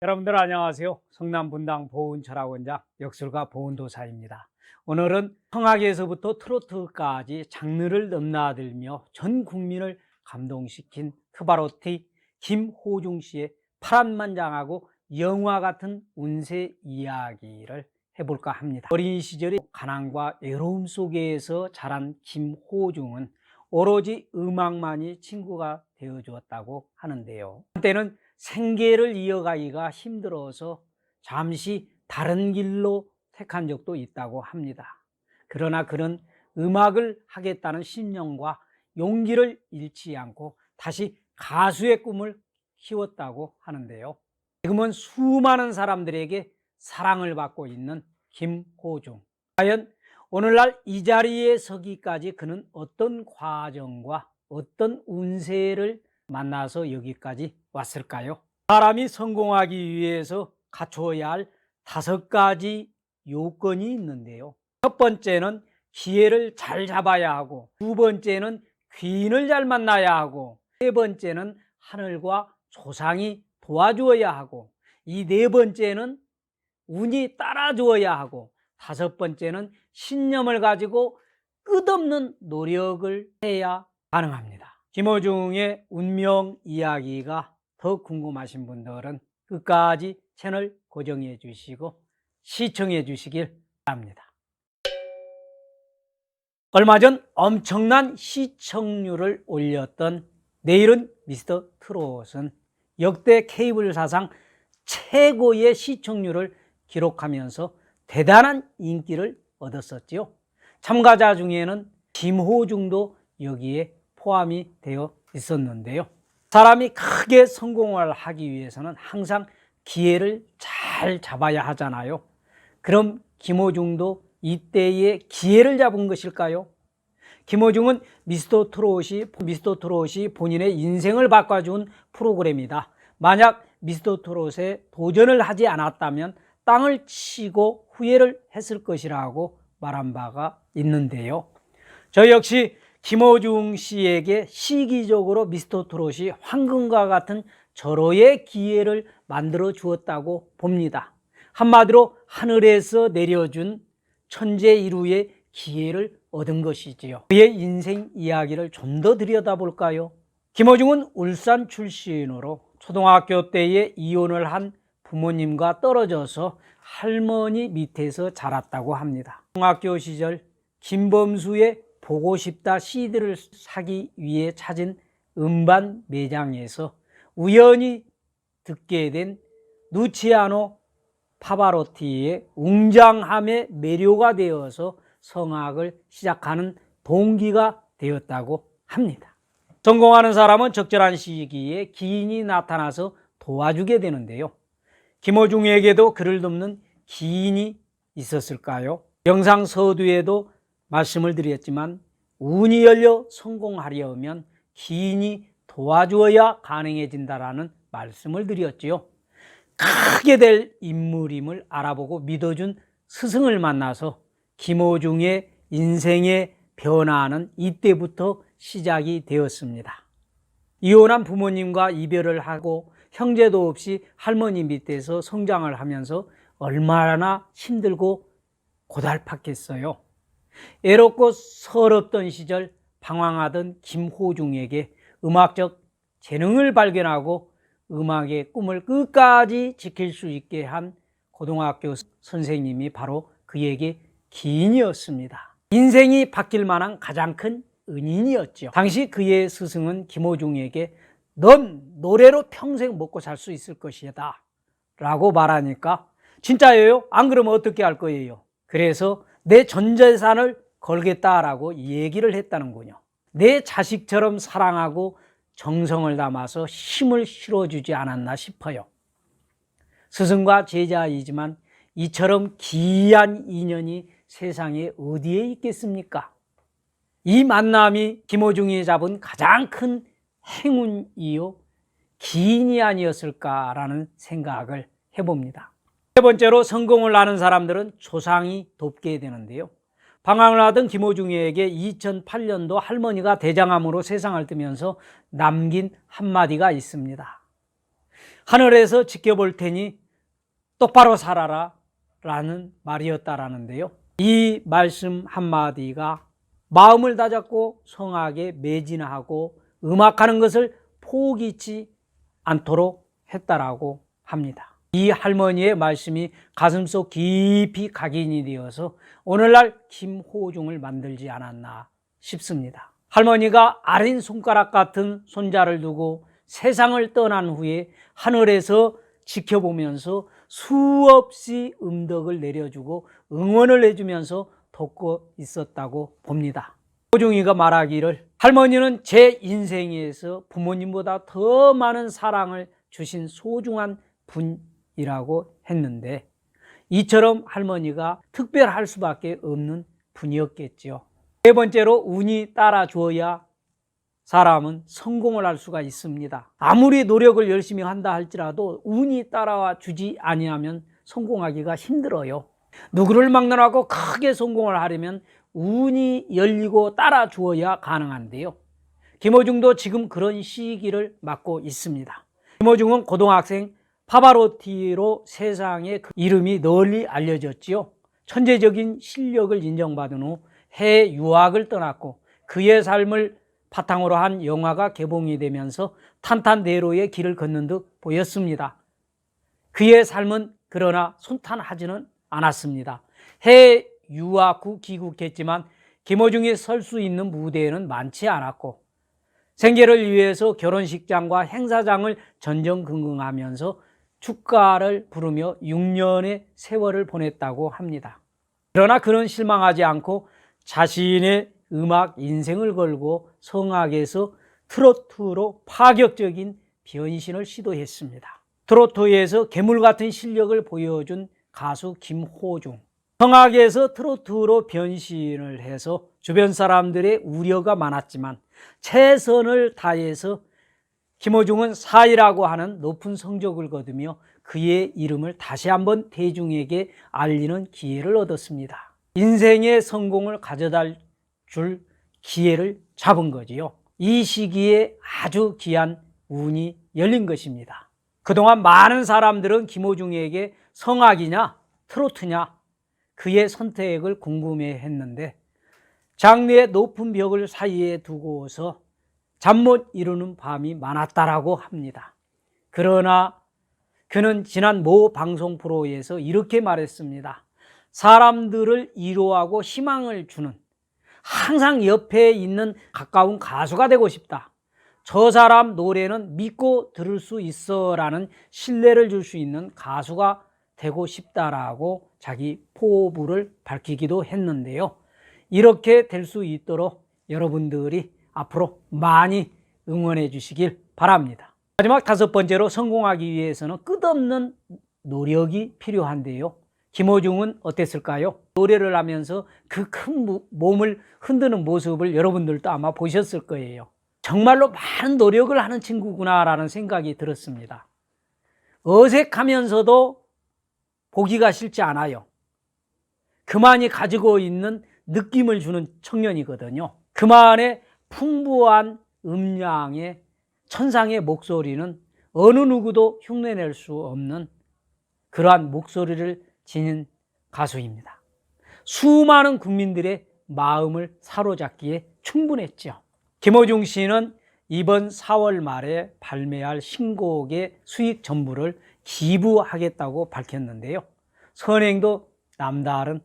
여러분들 안녕하세요. 성남 분당 보훈철학원장 역술가 보훈도사입니다. 오늘은 성악에서부터 트로트까지 장르를 넘나들며 전 국민을 감동시킨 트바로티 김호중 씨의 파란만장하고 영화 같은 운세 이야기를 해볼까 합니다. 어린 시절에 가난과 외로움 속에서 자란 김호중은 오로지 음악만이 친구가 되어주었다고 하는데요. 한때는 생계를 이어가기가 힘들어서 잠시 다른 길로 택한 적도 있다고 합니다. 그러나 그는 음악을 하겠다는 신념과 용기를 잃지 않고 다시 가수의 꿈을 키웠다고 하는데요. 지금은 수많은 사람들에게 사랑을 받고 있는 김호중. 과연 오늘날 이 자리에 서기까지 그는 어떤 과정과 어떤 운세를 만나서 여기까지 왔을까요? 사람이 성공하기 위해서 갖춰야 할 5가지 요건이 있는데요. 첫 번째는 기회를 잘 잡아야 하고, 두 번째는 귀인을 잘 만나야 하고, 세 번째는 하늘과 조상이 도와주어야 하고, 이 네 번째는 운이 따라주어야 하고, 다섯 번째는 신념을 가지고 끝없는 노력을 해야 가능합니다. 김호중의 운명 이야기가 더 궁금하신 분들은 끝까지 채널 고정해 주시고 시청해 주시길 바랍니다. 얼마 전 엄청난 시청률을 올렸던 내일은 미스터 트롯은 역대 케이블 사상 최고의 시청률을 기록하면서 대단한 인기를 얻었었지요. 참가자 중에는 김호중도 여기에 포함이 되어 있었는데요. 사람이 크게 성공을 하기 위해서는 항상 기회를 잘 잡아야 하잖아요. 그럼 김호중도 이때의 기회를 잡은 것일까요? 김호중은 미스터 트롯이 본인의 인생을 바꿔준 프로그램이다. 만약 미스터 트롯에 도전을 하지 않았다면 땅을 치고 후회를 했을 것이라고 말한 바가 있는데요. 저 역시 김호중 씨에게 시기적으로 미스터 트롯이 황금과 같은 절호의 기회를 만들어 주었다고 봅니다. 한마디로 하늘에서 내려준 천재 이루의 기회를 얻은 것이지요. 그의 인생 이야기를 좀 더 들여다볼까요? 김호중은 울산 출신으로 초등학교 때에 이혼을 한 부모님과 떨어져서 할머니 밑에서 자랐다고 합니다. 중학교 시절 김범수의 보고 싶다 CD를 사기 위해 찾은 음반 매장에서 우연히 듣게 된 루치아노 파바로티의 웅장함에 매료가 되어서 성악을 시작하는 동기가 되었다고 합니다. 성공하는 사람은 적절한 시기에 기인이 나타나서 도와주게 되는데요. 김호중에게도 그를 돕는 기인이 있었을까요? 영상 서두에도 말씀을 드렸지만 운이 열려 성공하려면 기인이 도와주어야 가능해진다라는 말씀을 드렸지요. 크게 될 인물임을 알아보고 믿어준 스승을 만나서 김호중의 인생의 변화는 이때부터 시작이 되었습니다. 이혼한 부모님과 이별을 하고 형제도 없이 할머니 밑에서 성장을 하면서 얼마나 힘들고 고달팠겠어요. 애롭고 서럽던 시절 방황하던 김호중에게 음악적 재능을 발견하고 음악의 꿈을 끝까지 지킬 수 있게 한 고등학교 선생님이 바로 그에게 기인이었습니다. 인생이 바뀔 만한 가장 큰 은인이었죠. 당시 그의 스승은 김호중에게 넌 노래로 평생 먹고 살 수 있을 것이다 라고 말하니까 진짜예요? 안 그러면 어떻게 할 거예요? 그래서 내 전 재산을 걸겠다라고 얘기를 했다는군요. 내 자식처럼 사랑하고 정성을 담아서 힘을 실어주지 않았나 싶어요. 스승과 제자이지만 이처럼 귀한 인연이 세상에 어디에 있겠습니까? 이 만남이 김호중이 잡은 가장 큰 행운이요 기인이 아니었을까라는 생각을 해봅니다. 세 번째로 성공을 하는 사람들은 조상이 돕게 되는데요. 방황을 하던 김호중에게 2008년도 할머니가 대장암으로 세상을 뜨면서 남긴 한마디가 있습니다. 하늘에서 지켜볼 테니 똑바로 살아라 라는 말이었다라는데요. 이 말씀 한마디가 마음을 다잡고 성악에 매진하고 음악하는 것을 포기치 않도록 했다라고 합니다. 이 할머니의 말씀이 가슴속 깊이 각인이 되어서 오늘날 김호중을 만들지 않았나 싶습니다. 할머니가 아린 손가락 같은 손자를 두고 세상을 떠난 후에 하늘에서 지켜보면서 수없이 음덕을 내려주고 응원을 해주면서 돕고 있었다고 봅니다. 호중이가 말하기를 할머니는 제 인생에서 부모님보다 더 많은 사랑을 주신 소중한 분이라고 했는데 이처럼 할머니가 특별할 수밖에 없는 분이었겠죠. 네 번째로 운이 따라주어야 사람은 성공을 할 수가 있습니다. 아무리 노력을 열심히 한다 할지라도 운이 따라와 주지 아니하면 성공하기가 힘들어요. 누구를 막론하고 크게 성공을 하려면 운이 열리고 따라주어야 가능한데요. 김호중도 지금 그런 시기를 맞고 있습니다. 김호중은 고등학생 파바로티로 세상에 그 이름이 널리 알려졌지요. 천재적인 실력을 인정받은 후 해외 유학을 떠났고 그의 삶을 바탕으로 한 영화가 개봉이 되면서 탄탄대로의 길을 걷는 듯 보였습니다. 그의 삶은 그러나 순탄하지는 않았습니다. 해외 유학 후 귀국했지만 김호중이 설 수 있는 무대에는 많지 않았고 생계를 위해서 결혼식장과 행사장을 전전긍긍하면서 축가를 부르며 6년의 세월을 보냈다고 합니다. 그러나 그는 실망하지 않고 자신의 음악 인생을 걸고 성악에서 트로트로 파격적인 변신을 시도했습니다. 트로트에서 괴물 같은 실력을 보여준 가수 김호중. 성악에서 트로트로 변신을 해서 주변 사람들의 우려가 많았지만 최선을 다해서 김호중은 4위라고 하는 높은 성적을 거두며 그의 이름을 다시 한번 대중에게 알리는 기회를 얻었습니다. 인생의 성공을 가져다 줄 기회를 잡은 거지요. 이 시기에 아주 귀한 운이 열린 것입니다. 그동안 많은 사람들은 김호중에게 성악이냐 트로트냐 그의 선택을 궁금해했는데 장래의 높은 벽을 사이에 두고서 잠 못 이루는 밤이 많았다라고 합니다. 그러나 그는 지난 모 방송 프로에서 이렇게 말했습니다. 사람들을 위로하고 희망을 주는 항상 옆에 있는 가까운 가수가 되고 싶다. 저 사람 노래는 믿고 들을 수 있어 라는 신뢰를 줄 수 있는 가수가 되고 싶다라고 자기 포부를 밝히기도 했는데요. 이렇게 될 수 있도록 여러분들이 앞으로 많이 응원해 주시길 바랍니다. 마지막 5번째로 성공하기 위해서는 끝없는 노력이 필요한데요. 김호중은 어땠을까요? 노래를 하면서 그 큰 몸을 흔드는 모습을 여러분들도 아마 보셨을 거예요. 정말로 많은 노력을 하는 친구구나라는 생각이 들었습니다. 어색하면서도 보기가 싫지 않아요. 그만이 가지고 있는 느낌을 주는 청년이거든요. 그만의 풍부한 음량의 천상의 목소리는 어느 누구도 흉내낼 수 없는 그러한 목소리를 지닌 가수입니다. 수많은 국민들의 마음을 사로잡기에 충분했죠. 김호중 씨는 이번 4월 말에 발매할 신곡의 수익 전부를 기부하겠다고 밝혔는데요. 선행도 남다른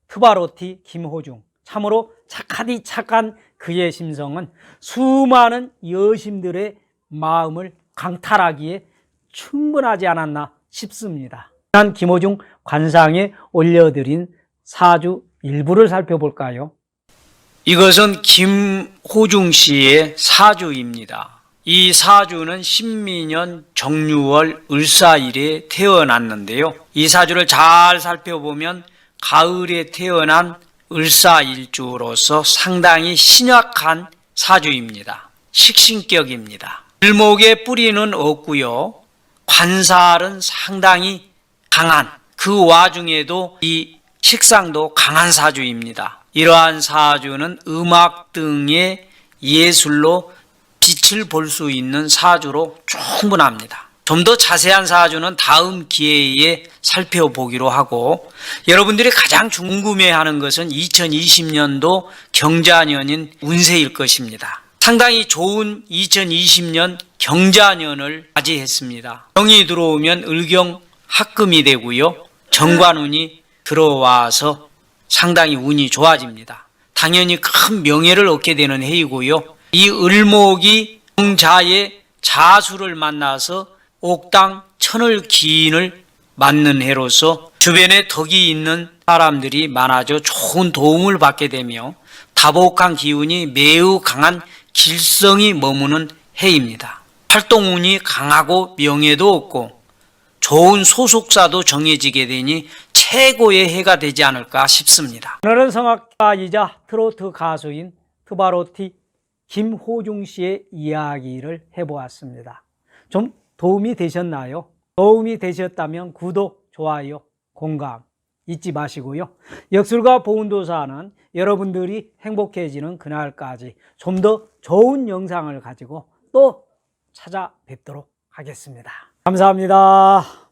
트바로티 김호중. 참으로 착하디 착한 그의 심성은 수많은 여심들의 마음을 강탈하기에 충분하지 않았나 싶습니다. 난 김호중 관상에 올려드린 사주 일부를 살펴볼까요? 이것은 김호중 씨의 사주입니다. 이 사주는 신민년 정유월 을사일에 태어났는데요. 이 사주를 잘 살펴보면 가을에 태어난 을사일주로서 상당히 신약한 사주입니다. 식신격입니다. 을목의 뿌리는 없고요. 관살은 상당히 강한, 그 와중에도 이 식상도 강한 사주입니다. 이러한 사주는 음악 등의 예술로 빛을 볼 수 있는 사주로 충분합니다. 좀 더 자세한 사주는 다음 기회에 살펴보기로 하고, 여러분들이 가장 궁금해하는 것은 2020년도 경자년인 운세일 것입니다. 상당히 좋은 2020년 경자년을 맞이했습니다. 병이 들어오면 을경 합금이 되고요. 정관운이 들어와서 상당히 운이 좋아집니다. 당연히 큰 명예를 얻게 되는 해이고요. 이 을목이 경자의 자수를 만나서 옥당 천을 기인을 맞는 해로서 주변에 덕이 있는 사람들이 많아져 좋은 도움을 받게 되며 다복한 기운이 매우 강한 길성이 머무는 해입니다. 활동운이 강하고 명예도 얻고 좋은 소속사도 정해지게 되니 최고의 해가 되지 않을까 싶습니다. 오늘은 성악가이자 트로트 가수인 트바로티 김호중 씨의 이야기를 해보았습니다. 좀 도움이 되셨나요? 도움이 되셨다면 구독, 좋아요, 공감 잊지 마시고요. 역술과 보훈도사는 여러분들이 행복해지는 그날까지 좀 더 좋은 영상을 가지고 또 찾아뵙도록 하겠습니다. 감사합니다.